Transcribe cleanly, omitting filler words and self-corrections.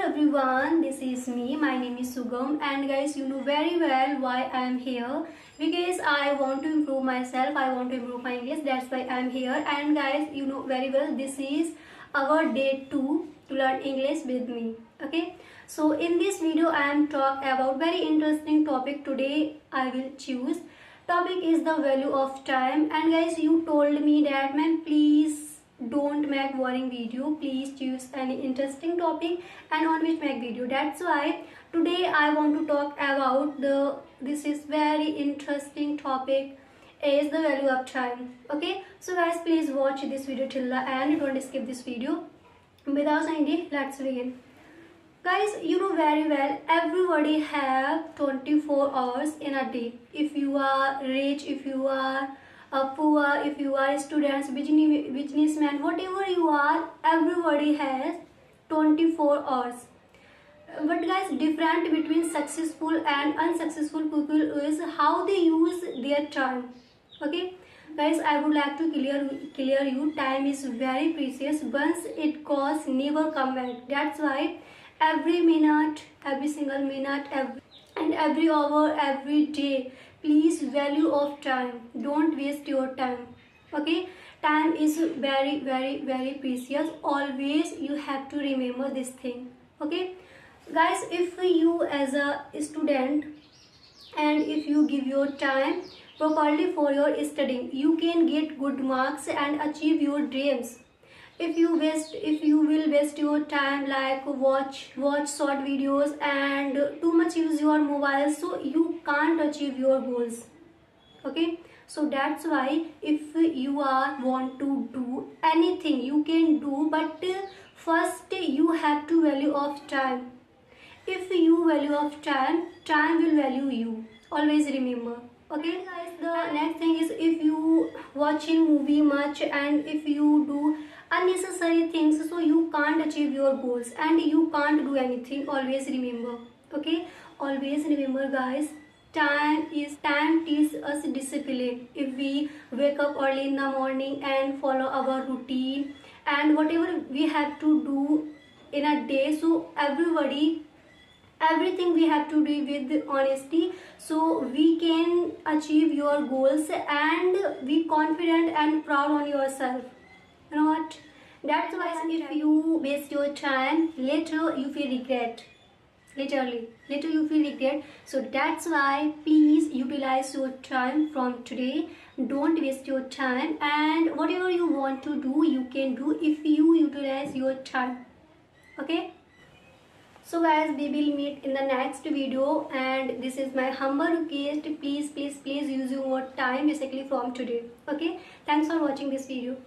everyone, this is me. My name is Sugam, and guys, you know very well why I am here, because I want to improve myself. I want to improve my English. That's why I am here. And guys, you know very well this is our day 2 to learn English with me. Okay, so in this video I am talk about very interesting topic. Today I will choose topic is the value of time. And guys, you told me that, man, please don't make boring video, please choose any interesting topic and on which make video. That's why today I want to talk about this is very interesting topic is the value of time. Okay, so guys, please watch this video till the end, don't skip this video. Without any delay, let's begin. Guys, you know very well everybody have 24 hours in a day. If you are rich, if you are poor, if you are students, businessman, whatever you are, everybody has 24 hours. But guys, different between successful and unsuccessful people is how they use their time. Okay guys, I would like to clear you, time is very precious. Once it goes, never come back. That's why every minute, every single minute, every hour, every day, please value of time. Don't waste your time. Okay, time is very precious. Always you have to remember this thing. Okay guys, if you as a student and if you give your time properly for your studying, you can get good marks and achieve your dreams. If you will waste your time like watch short videos and too much use your mobile, so you can't achieve your goals. Okay, so that's why if you are want to do anything, you can do, but first you have to value of time. If you value of time, time will value you. Always remember. Okay guys, the next thing is if you watching movie much and if you do unnecessary things, so you can't achieve your goals and you can't do anything. Always remember. Okay, always remember guys, time teaches us discipline. If we wake up early in the morning and follow our routine and whatever we have to do in a day, so everything we have to do with honesty, so we can achieve your goals and be confident and proud on yourself. You know what, that's why if you waste your time, later you feel regret. Literally later you feel regret. So that's why please utilize your time from today. Don't waste your time, and whatever you want to do, you can do if you utilize your time. Okay, so guys, we will meet in the next video, and this is my humble request, please use your time basically from today. Okay, thanks for watching this video.